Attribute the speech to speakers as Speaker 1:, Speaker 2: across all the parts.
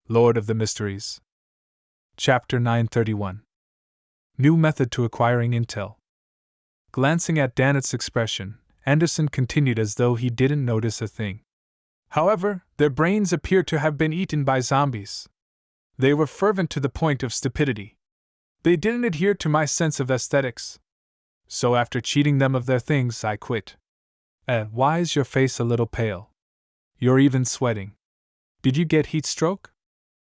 Speaker 1: Lord of the Mysteries. Chapter 931. New Method to Acquiring Intel. Glancing at Dannett's expression, Anderson continued as though he didn't notice a thing. However, their brains appeared to have been eaten by zombies. They were fervent to the point of stupidity. They didn't adhere to my sense of aesthetics. So after cheating them of their things, I quit. Why is your face a little pale? You're even sweating. Did you get heat stroke?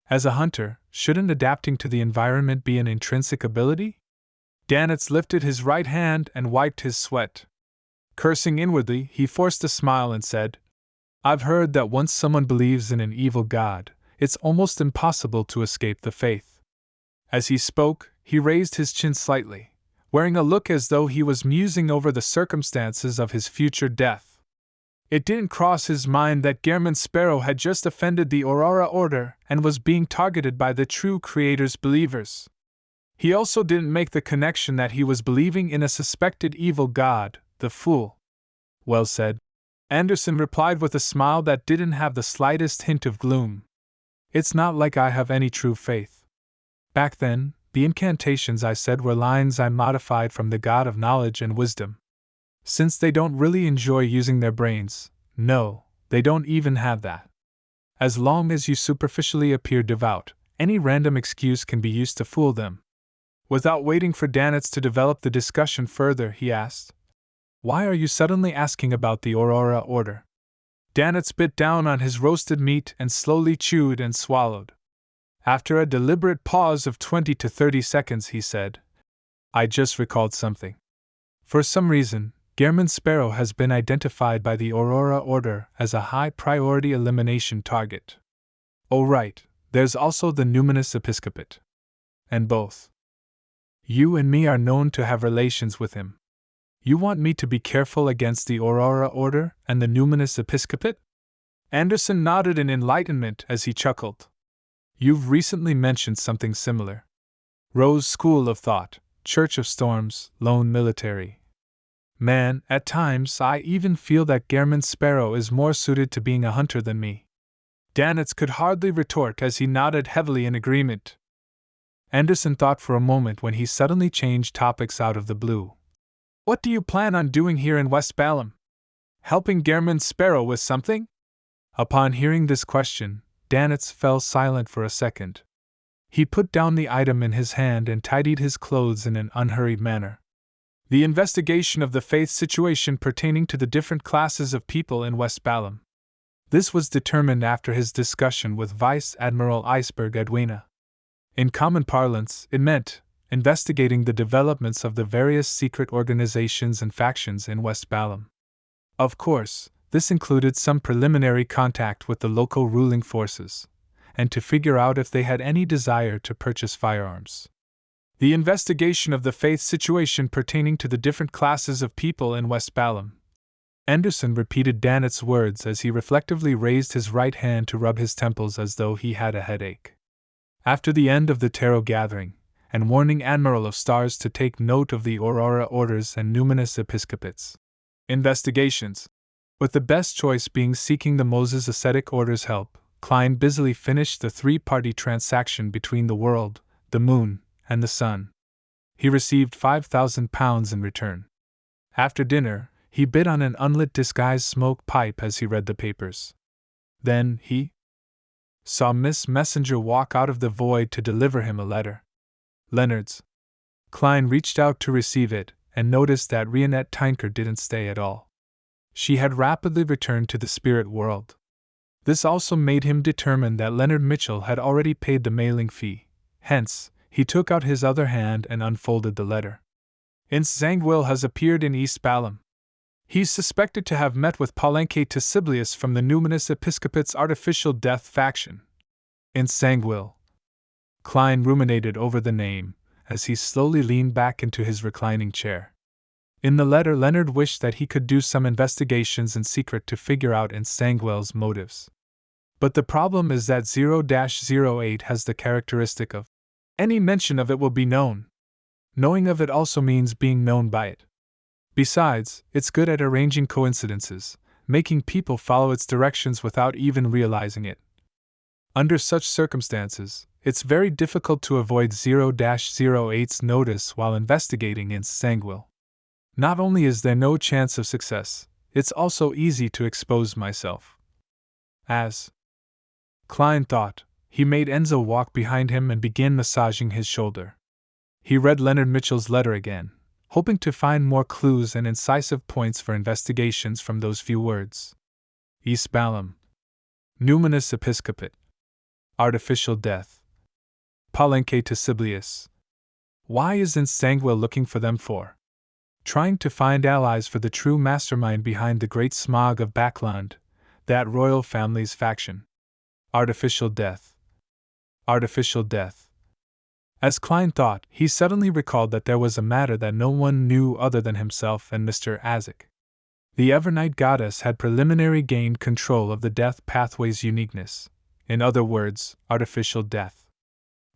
Speaker 1: As a hunter, shouldn't adapting to the environment be an intrinsic ability? Dannett lifted his right hand and wiped his sweat. Cursing inwardly, he forced a smile and said, I've heard that once someone believes in an evil god, it's almost impossible to escape the faith. As he spoke, he raised his chin slightly, wearing a look as though he was musing over the circumstances of his future death. It didn't cross his mind that Gehrman Sparrow had just offended the Aurora Order and was being targeted by the true Creator's believers. He also didn't make the connection that he was believing in a suspected evil god, the fool. Well said, Anderson replied with a smile that didn't have the slightest hint of gloom. It's not like I have any true faith. Back then, the incantations I said were lines I modified from the God of knowledge and wisdom. Since they don't really enjoy using their brains, no, they don't even have that. As long as you superficially appear devout, any random excuse can be used to fool them. Without waiting for Dannett to develop the discussion further, he asked, Why are you suddenly asking about the Aurora Order? Dannett bit down on his roasted meat and slowly chewed and swallowed. After a deliberate pause of 20 to 30 seconds, he said, I just recalled something. For some reason, Gehrman Sparrow has been identified by the Aurora Order as a high-priority elimination target. Oh right, there's also the Numinous Episcopate. And both you and me are known to have relations with him. You want me to be careful against the Aurora Order and the Numinous Episcopate? Anderson nodded in enlightenment as he chuckled. You've recently mentioned something similar. Rose School of Thought, Church of Storms, Lone Military. Man, at times I even feel that Gehrman Sparrow is more suited to being a hunter than me. Dannett could hardly retort as he nodded heavily in agreement. Anderson thought for a moment when he suddenly changed topics out of the blue. What do you plan on doing here in West Balham? Helping Gehrman Sparrow with something? Upon hearing this question, Dannett fell silent for a second. He put down the item in his hand and tidied his clothes in an unhurried manner. The investigation of the faith situation pertaining to the different classes of people in West Balham. This was determined after his discussion with Vice Admiral Iceberg Edwina. In common parlance, it meant investigating the developments of the various secret organizations and factions in West Balham. Of course, this included some preliminary contact with the local ruling forces, and to figure out if they had any desire to purchase firearms. The investigation of the faith situation pertaining to the different classes of people in West Balham. Anderson repeated Dannett's words as he reflectively raised his right hand to rub his temples as though he had a headache. After the end of the tarot gathering, and warning Admiral of Stars to take note of the Aurora Orders and Numinous Episcopates investigations, with the best choice being seeking the Moses Ascetic Order's help, Klein busily finished the three-party transaction between the world, the moon, and the sun. He received £5,000 in return. After dinner, he bit on an unlit disguised smoke pipe as he read the papers. Then he saw Miss Messenger walk out of the void to deliver him a letter. Leonard's. Klein reached out to receive it and noticed that Rionette Tynker didn't stay at all. She had rapidly returned to the spirit world. This also made him determine that Leonard Mitchell had already paid the mailing fee. Hence, he took out his other hand and unfolded the letter. Zangwill has appeared in East Balham. He's suspected to have met with Palenque Tesiblius from the Numinous Episcopate's Artificial Death faction. Zangwill. Klein ruminated over the name as he slowly leaned back into his reclining chair. In the letter, Leonard wished that he could do some investigations in secret to figure out Zangwill's motives. But the problem is that 0-08 has the characteristic of any mention of it will be known. Knowing of it also means being known by it. Besides, it's good at arranging coincidences, making people follow its directions without even realizing it. Under such circumstances, it's very difficult to avoid 0-08's notice while investigating in Sangwil. Not only is there no chance of success, it's also easy to expose myself. As Klein thought, he made Enzo walk behind him and began massaging his shoulder. He read Leonard Mitchell's letter again, hoping to find more clues and incisive points for investigations from those few words. East Ballam. Numinous Episcopate. Artificial death. Palenque to Siblius. Why isn't Sangwil looking for them for? Trying to find allies for the true mastermind behind the great smog of Backland, that royal family's faction. Artificial death. Artificial death. As Klein thought, he suddenly recalled that there was a matter that no one knew other than himself and Mr. Azek. The Evernight goddess had preliminarily gained control of the death pathway's uniqueness, in other words, artificial death.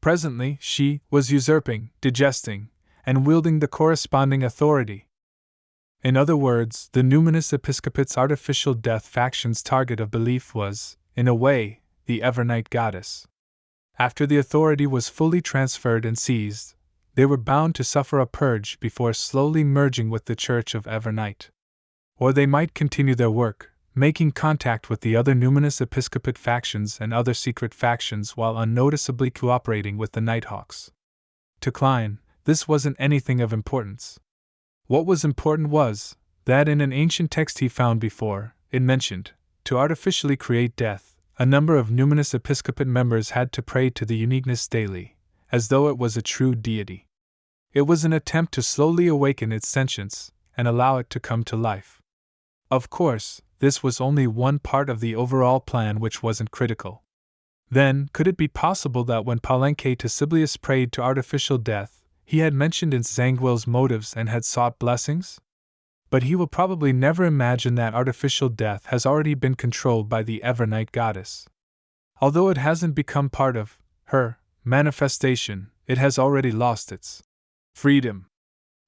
Speaker 1: Presently, she was usurping, digesting, and wielding the corresponding authority. In other words, the Numinous Episcopate's artificial death faction's target of belief was, in a way, the Evernight goddess. After the authority was fully transferred and seized, they were bound to suffer a purge before slowly merging with the Church of Evernight. Or they might continue their work, making contact with the other Numinous Episcopate factions and other secret factions while unnoticeably cooperating with the Nighthawks. To Klein, this wasn't anything of importance. What was important was that in an ancient text he found before, it mentioned, to artificially create death, a number of Numinous Episcopate members had to pray to the uniqueness daily, as though it was a true deity. It was an attempt to slowly awaken its sentience and allow it to come to life. Of course, this was only one part of the overall plan which wasn't critical. Then, could it be possible that when Palenque to Siblius prayed to artificial death, he had mentioned in Sangwil's motives and had sought blessings? But he will probably never imagine that artificial death has already been controlled by the Evernight goddess. Although it hasn't become part of her manifestation, it has already lost its freedom.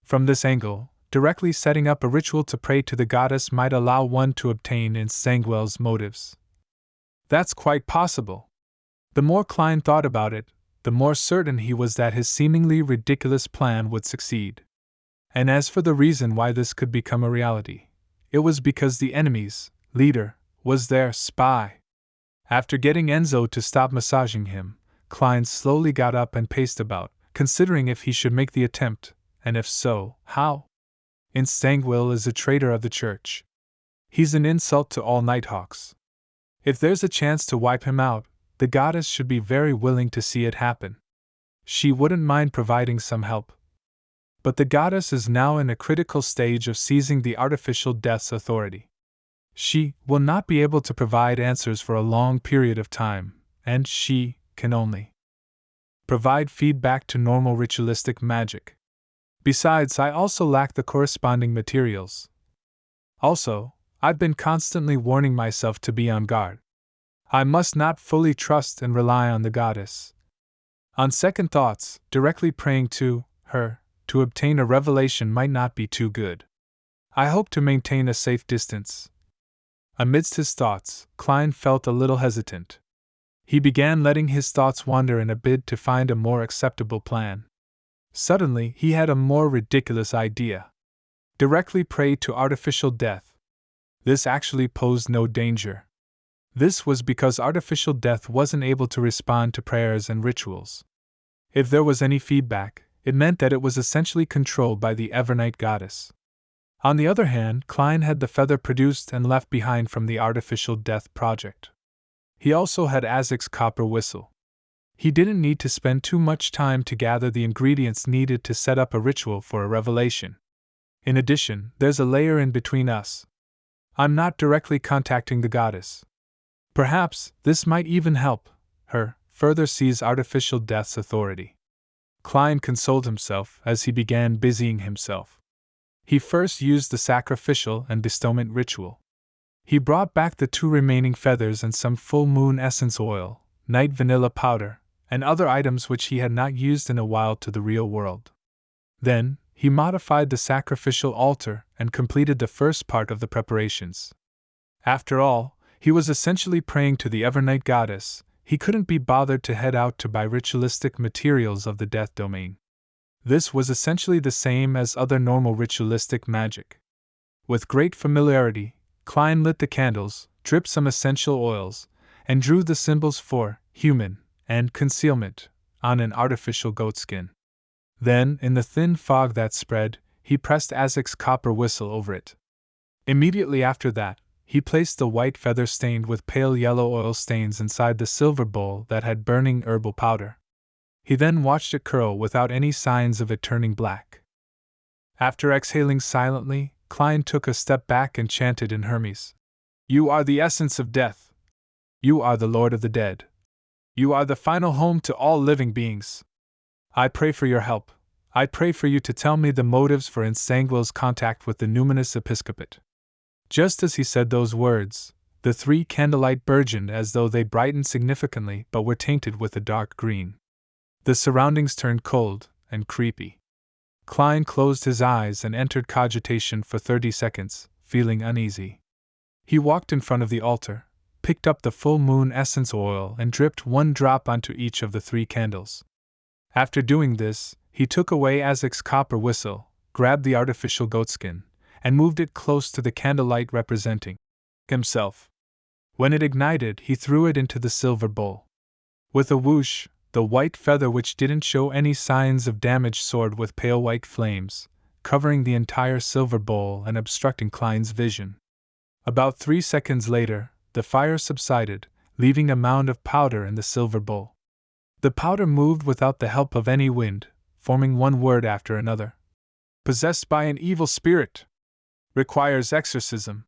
Speaker 1: From this angle, directly setting up a ritual to pray to the goddess might allow one to obtain in Sangwil's motives. That's quite possible. The more Klein thought about it, the more certain he was that his seemingly ridiculous plan would succeed. And as for the reason why this could become a reality, it was because the enemy's leader was their spy. After getting Enzo to stop massaging him, Klein slowly got up and paced about, considering if he should make the attempt, and if so, how. Sangwil is a traitor of the church. He's an insult to all Nighthawks. If there's a chance to wipe him out, the goddess should be very willing to see it happen. She wouldn't mind providing some help. But the goddess is now in a critical stage of seizing the artificial death's authority. She will not be able to provide answers for a long period of time, and she can only provide feedback to normal ritualistic magic. Besides, I also lack the corresponding materials. Also, I've been constantly warning myself to be on guard. I must not fully trust and rely on the goddess. On second thoughts, directly praying to her to obtain a revelation might not be too good. I hope to maintain a safe distance. Amidst his thoughts, Klein felt a little hesitant. He began letting his thoughts wander in a bid to find a more acceptable plan. Suddenly, he had a more ridiculous idea. Directly pray to artificial death. This actually posed no danger. This was because artificial death wasn't able to respond to prayers and rituals. If there was any feedback, it meant that it was essentially controlled by the Evernight goddess. On the other hand, Klein had the feather produced and left behind from the artificial death project. He also had Azek's copper whistle. He didn't need to spend too much time to gather the ingredients needed to set up a ritual for a revelation. In addition, there's a layer in between us. I'm not directly contacting the goddess. Perhaps this might even help her further seize artificial death's authority. Klein consoled himself as he began busying himself. He first used the sacrificial and bestowment ritual. He brought back the 2 remaining feathers and some full moon essence oil, night vanilla powder, and other items which he had not used in a while to the real world. Then, he modified the sacrificial altar and completed the first part of the preparations. After all, he was essentially praying to the Evernight goddess. he couldn't be bothered to head out to buy ritualistic materials of the death domain. This was essentially the same as other normal ritualistic magic. With great familiarity, Klein lit the candles, dripped some essential oils, and drew the symbols for human and concealment on an artificial goatskin. Then, in the thin fog that spread, he pressed Azek's copper whistle over it. Immediately after that, he placed the white feather stained with pale yellow oil stains inside the silver bowl that had burning herbal powder. He then watched it curl without any signs of it turning black. After exhaling silently, Klein took a step back and chanted in Hermes. You are the essence of death. You are the Lord of the dead. You are the final home to all living beings. I pray for your help. I pray for you to tell me the motives for Ensanguil's contact with the numinous episcopate. Just as he said those words, the 3 candlelight burgeoned as though they brightened significantly but were tainted with a dark green. The surroundings turned cold and creepy. Klein closed his eyes and entered cogitation for 30 seconds, feeling uneasy. He walked in front of the altar, picked up the full moon essence oil and dripped 1 drop onto each of the 3 candles. After doing this, he took away Azek's copper whistle, grabbed the artificial goatskin, and moved it close to the candlelight representing himself. When it ignited, he threw it into the silver bowl. With a whoosh, the white feather, which didn't show any signs of damage, soared with pale white flames, covering the entire silver bowl and obstructing Klein's vision. About 3 seconds later, the fire subsided, leaving a mound of powder in the silver bowl. The powder moved without the help of any wind, forming one word after another. Possessed by an evil spirit. Requires exorcism.